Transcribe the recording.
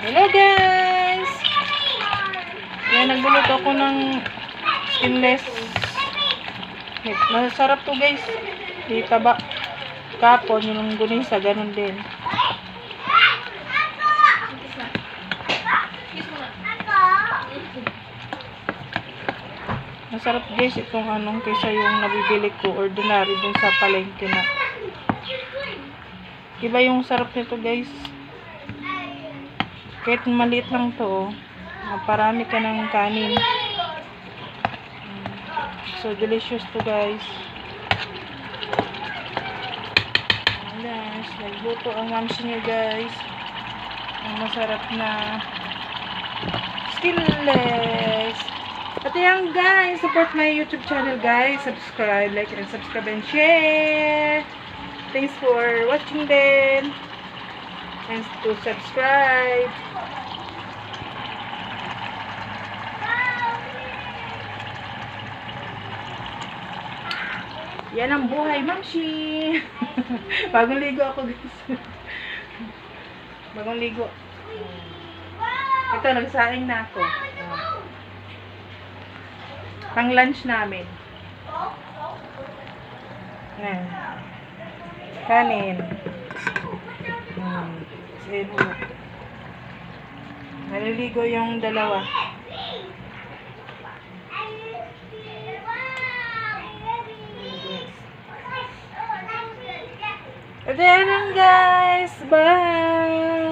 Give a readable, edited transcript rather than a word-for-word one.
Hello guys! Kaya nagluluto ako ng skinless. Masarap to guys. Di taba. Kapon yung gunisa, ganun din. Masarap guys itong anong kaysa yung nabibili ko ordinary dun sa palengke na. Iba yung sarap nito guys. Kahit maliit lang to, parami ka ng kanin. So delicious to guys. Ayan, nagluto ang mams niya guys. Ang masarap na skinless. At yan guys, support my YouTube channel guys. Subscribe, like, and subscribe and share. Thanks for watching then. And to subscribe. Yan ang buhay, mamshi. Bagong ligo ako guys. Bagong ligo. Ito, nagsaing na ako. Pang lunch namin. Ayan. Kanin. Naliligo yung dalawa. At yan lang guys. Bye!